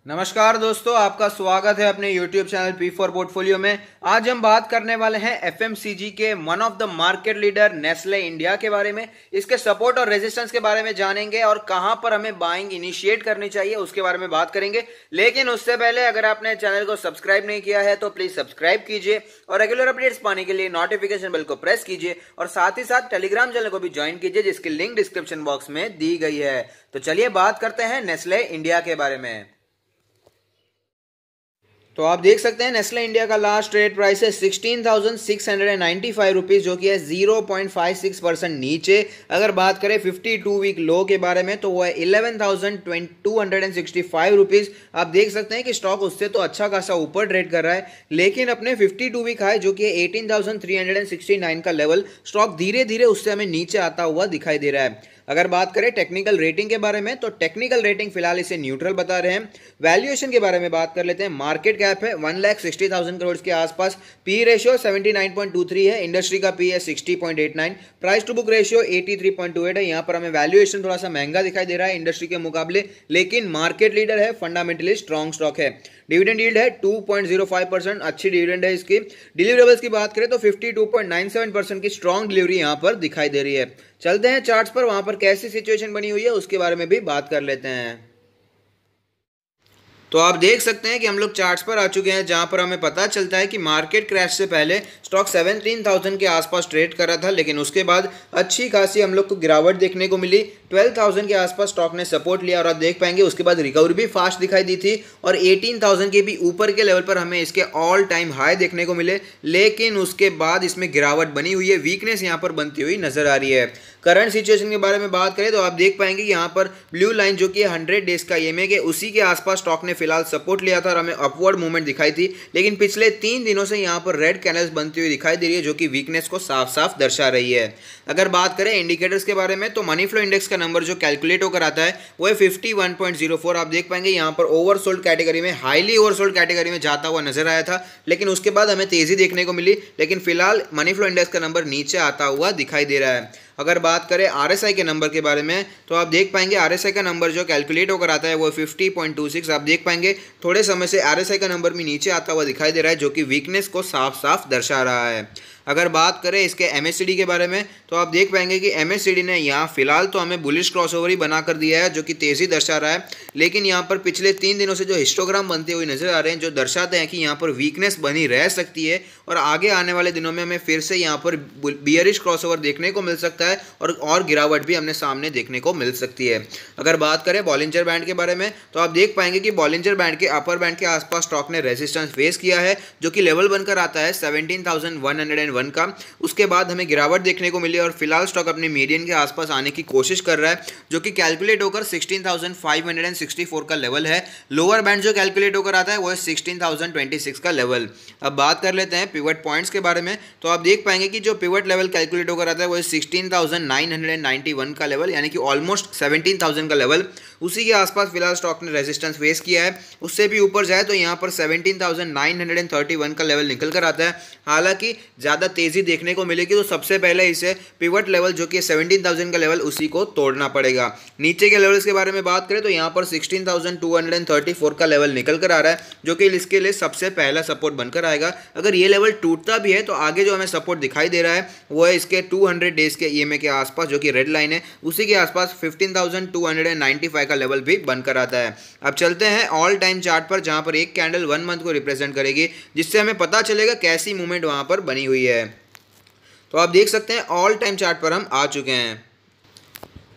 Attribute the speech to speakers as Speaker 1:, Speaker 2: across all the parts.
Speaker 1: नमस्कार दोस्तों, आपका स्वागत है अपने YouTube channel P for portfolio में। आज हम बात करने वाले हैं एफएमसीजी के one of the market leader Nestle India के बारे में। इसके सपोर्ट और रेजिस्टेंस के बारे में जानेंगे और कहां पर हमें बाइंग इनिशिएट करनी चाहिए उसके बारे में बात करेंगे। लेकिन उससे पहले अगर आपने चैनल को सब्सक्राइब नहीं किया है तो प्लीज सब्सक्राइब कीजिए और रेगुलर अपडेट्स पाने के लिए नोटिफिकेशन बेल को प्रेस कीजिए और साथ ही साथ टेलीग्राम चैनल को भी ज्वाइन कीजिए जिसकी लिंक डिस्क्रिप्शन बॉक्स में दी गई है। तो चलिए बात करते हैं नेस्ले इंडिया के बारे में। तो आप देख सकते हैं नेस्ले इंडिया का लास्ट ट्रेड प्राइस है 16,695 रुपीज, जो कि है 0.56% नीचे। अगर बात करें 52 वीक लो के बारे में तो वो है 11,265 रुपीज। आप देख सकते हैं कि स्टॉक उससे तो अच्छा खासा ऊपर ट्रेड कर रहा है, लेकिन अपने 52 वीक हाई जो कि है 18,369 का लेवल, स्टॉक धीरे धीरे उससे हमें नीचे आता हुआ दिखाई दे रहा है। अगर बात करें टेक्निकल रेटिंग के बारे में तो टेक्निकल रेटिंग फिलहाल इसे न्यूट्रल बता रहे हैं। वैल्यूएशन के बारे में बात कर लेते हैं। मार्केट कैप है 1,60,000 करोड़ के आसपास। पी रेशियो 79.23 है। इंडस्ट्री का पी है 60.89। प्राइस टू बुक रेशियो 83.28 है। यहाँ पर हमें वैल्यूएशन थोड़ा सा महंगा दिखाई दे रहा है इंडस्ट्री के मुकाबले, लेकिन मार्केट लीडर है, फंडामेंटली स्ट्रॉन्ग स्टॉक है। डिविडेंड यील्ड है 2.05%, अच्छी डिविडेंड है इसकी। डिलीवरेबल्स की बात करें तो 52.97% की स्ट्रॉन्ग डिलीवरी यहां पर दिखाई दे रही है। चलते हैं चार्ट्स पर, वहां पर कैसी सिचुएशन बनी हुई है उसके बारे में भी बात कर लेते हैं। तो आप देख सकते हैं कि हम लोग चार्ट्स पर आ चुके हैं, जहां पर हमें पता चलता है कि मार्केट क्रैश से पहले स्टॉक 17,000 के आसपास ट्रेड कर रहा था, लेकिन उसके बाद अच्छी खासी हम लोग को गिरावट देखने को मिली। 12,000 के आसपास स्टॉक ने सपोर्ट लिया और आप देख पाएंगे उसके बाद रिकवरी भी फास्ट दिखाई दी थी और 18,000 के भी ऊपर के लेवल पर हमें इसके ऑल टाइम हाई देखने को मिले, लेकिन उसके बाद इसमें गिरावट बनी हुई है, वीकनेस यहाँ पर बनती हुई नजर आ रही है। करंट सिचुएशन के बारे में बात करें तो आप देख पाएंगे कि यहाँ पर ब्लू लाइन जो कि 100 डेज का ईएमए के उसी के आसपास स्टॉक ने फिलहाल सपोर्ट लिया था और हमें अपवर्ड मूवमेंट दिखाई थी, लेकिन पिछले 3 दिनों से यहाँ पर रेड कैंडल्स बनती हुई दिखाई दे रही है जो कि वीकनेस को साफ साफ दर्शा रही है। अगर बात करें इंडिकेटर्स के बारे में तो मनी फ्लो इंडेक्स का नंबर जो कैलकुलेट होकर आता है वो है 51.04। आप देख पाएंगे यहाँ पर ओवरसोल्ड कैटेगरी में, हाईली ओवरसोल्ड कैटेगरी में जाता हुआ नजर आया था, लेकिन उसके बाद हमें तेजी देखने को मिली। लेकिन फिलहाल मनी फ्लो इंडेक्स का नंबर नीचे आता हुआ दिखाई दे रहा है। अगर बात करें आरएसआई के नंबर के बारे में तो आप देख पाएंगे आरएसआई का नंबर जो कैलकुलेट होकर आता है वो 50.26। आप देख पाएंगे थोड़े समय से आरएसआई का नंबर भी नीचे आता हुआ दिखाई दे रहा है, जो कि वीकनेस को साफ साफ दर्शा रहा है। अगर बात करें इसके एमएससीडी के बारे में तो आप देख पाएंगे कि एमएससीडी ने यहाँ फिलहाल तो हमें बुलिश क्रॉसओवर ही बना कर दिया है जो कि तेजी दर्शा रहा है, लेकिन यहाँ पर पिछले 3 दिनों से जो हिस्टोग्राम बनते हुए नजर आ रहे हैं जो दर्शाते हैं कि यहाँ पर वीकनेस बनी रह सकती है और आगे आने वाले दिनों में हमें फिर से यहाँ पर बियरिश क्रॉसओवर देखने को मिल सकता है और गिरावट भी हमने सामने देखने को मिल सकती है। अगर बात करें बॉलिंजर बैंड के बारे में तो आप देख पाएंगे कि बॉलिंजर बैंड के अपर बैंड के आसपास स्टॉक ने रेजिस्टेंस फेस किया है जो कि लेवल बनकर आता है 17,101 का। उसके बाद हमें गिरावट देखने को मिली और फिलहाल स्टॉक अपने मीडियन के आसपास आने की कोशिश कर रहा है जो कि कैलकुलेट होकर 16,564 का लेवल है। लोअर बैंड जो कैलकुलेट होकर आता है वो है 16,026 का लेवल। अब बात कर लेते हैं पिवट पॉइंट्स के बारे में तो आप देख पाएंगे कि जो पिवट लेवल कैलकुलेट होकर आता है वो है 16,991 का लेवल, यानी कि ऑलमोस्ट 17,000 का लेवल। उसी के आसपास फिलहाल स्टॉक ने रेजिस्टेंस फेस किया है। उससे भी ऊपर जाए तो यहाँ पर 17,931 का लेवल निकल कर आता है। हालांकि ज़्यादा तेज़ी देखने को मिलेगी तो सबसे पहले इसे पिवट लेवल जो कि 17,000 का लेवल उसी को तोड़ना पड़ेगा। नीचे के लेवल्स के बारे में बात करें तो यहाँ पर 16,234 का लेवल निकल कर आ रहा है जो कि इसके लिए सबसे पहला सपोर्ट बनकर आएगा। अगर ये लेवल टूटता भी है तो आगे जो हमें सपोर्ट दिखाई दे रहा है वो है इसके 200 डेज के ईएमए के आसपास जो कि रेड लाइन है, उसी के आसपास 15,295 का लेवल भी बनकर आता है। अब चलते हैं ऑल टाइम चार्ट पर, जहां पर एक कैंडल 1 मंथ को रिप्रेजेंट करेगी, जिससे हमें पता चलेगा कैसी मूवमेंट वहां पर बनी हुई है। तो आप देख सकते हैं ऑल टाइम चार्ट पर हम आ चुके हैं।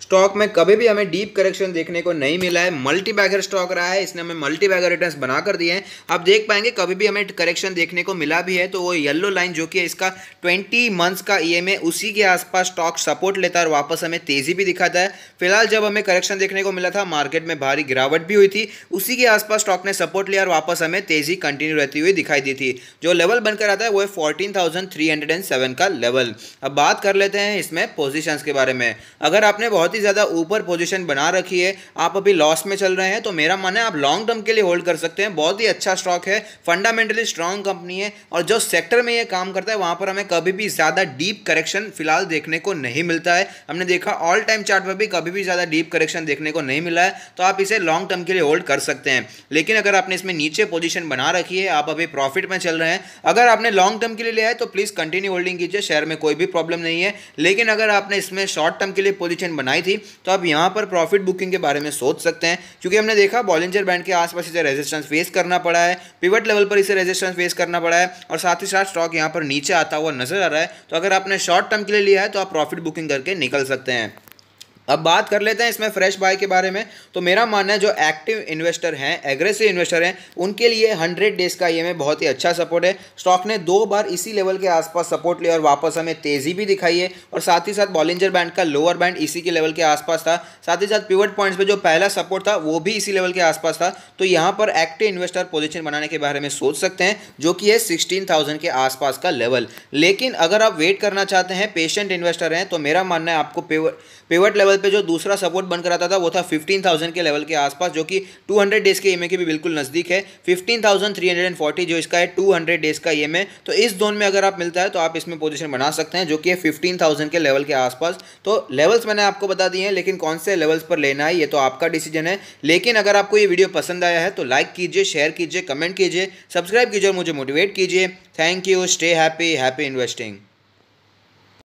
Speaker 1: स्टॉक में कभी भी हमें डीप करेक्शन देखने को नहीं मिला है। मल्टी बैगर स्टॉक रहा है, इसने हमें मल्टी बैगर रिटर्न्स बना कर दिए हैं। आप देख पाएंगे कभी भी हमें करेक्शन देखने को मिला भी है तो वो येलो लाइन जो कि है इसका 20 मंथ्स का ईएमए, उसी के आसपास स्टॉक सपोर्ट लेता है और वापस हमें तेजी भी दिखाता है। फिलहाल जब हमें करेक्शन देखने को मिला था मार्केट में भारी गिरावट भी हुई थी, उसी के आसपास स्टॉक ने सपोर्ट लिया और वापस हमें तेजी कंटिन्यू रहती हुई दिखाई दी थी। जो लेवल बनकर आता है वो है 14,307 का लेवल। अब बात कर लेते हैं इसमें पोजिशंस के बारे में। अगर आपने बहुत ही ज़्यादा ऊपर पोजीशन बना रखी है, आप अभी लॉस में चल रहे हैं, तो मेरा मानना है आप लॉन्ग टर्म के लिए होल्ड कर सकते हैं। बहुत ही अच्छा स्टॉक है, फंडामेंटली स्ट्रांग कंपनी है, और जो सेक्टर में ये काम करता है वहाँ पर हमें कभी भी ज़्यादा डीप करेक्शन फिलहाल देखने को नहीं मिलता है। हमने देखा ऑल टाइम चार्ट पर भी कभी भी ज़्यादा डीप करेक्शन देखने को नहीं मिला है, तो आप इसे लॉन्ग टर्म के लिए होल्ड कर सकते हैं। लेकिन अगर आपने इसमें नीचे पोजीशन बना रखी है, आप अभी प्रॉफिट में चल रहे हैं, अगर आपने लॉन्ग टर्म के लिए लिया है तो प्लीज़ कंटिन्यू होल्डिंग कीजिए, शेयर में कोई भी प्रॉब्लम नहीं है। लेकिन अगर आपने इसमें शॉर्ट टर्म के लिए पोजीशन बनाई थी तो आप यहाँ पर प्रॉफिट बुकिंग के बारे में सोच सकते हैं, क्योंकि हमने देखा बॉलिंजर बैंड के आसपास इसे रेजिस्टेंस फेस करना पड़ा है, पिवट लेवल पर इसे रेजिस्टेंस फेस करना पड़ा है, और साथ ही साथ स्टॉक यहाँ पर नीचे आता हुआ नजर आ रहा है। तो अगर आपने शॉर्ट टर्म के लिए लिया है तो आप प्रॉफिट बुकिंग करके निकल सकते हैं। अब बात कर लेते हैं इसमें फ्रेश बाय के बारे में। तो मेरा मानना है जो एक्टिव इन्वेस्टर हैं, एग्रेसिव इन्वेस्टर हैं, उनके लिए 100 डेज का ईएमए बहुत ही अच्छा सपोर्ट है। स्टॉक ने 2 बार इसी लेवल के आसपास सपोर्ट लिया और वापस हमें तेजी भी दिखाई है, और साथ ही साथ बॉलिंजर बैंड का लोअर बैंड इसी के लेवल के आसपास था, साथ ही साथ पिवट पॉइंट्स पे जो पहला सपोर्ट था वो भी इसी लेवल के आसपास था। तो यहाँ पर एक्टिव इन्वेस्टर पोजिशन बनाने के बारे में सोच सकते हैं, जो कि है 16,000 के आसपास का लेवल। लेकिन अगर आप वेट करना चाहते हैं, पेशेंट इन्वेस्टर हैं, तो मेरा मानना है आपको पिवट लेवल पे जो दूसरा सपोर्ट बनकर आता था वो था 15,000 के लेवल के आसपास, जो कि 200 डेज के ईएमए के भी बिल्कुल नज़दीक है। 15,340 जो इसका है 200 डेज का ईएमए। तो इस जोन में अगर आप मिलता है तो आप इसमें पोजीशन बना सकते हैं, जो कि है 15,000 के लेवल के आसपास। तो लेवल्स मैंने आपको बता दिए हैं, लेकिन कौन से लेवल्स पर लेना है ये तो आपका डिसीजन है। लेकिन अगर आपको ये वीडियो पसंद आया है तो लाइक कीजिए, शेयर कीजिए, कमेंट कीजिए, सब्सक्राइब कीजिए और मुझे मोटिवेट कीजिए। Thank you, stay happy, happy investing.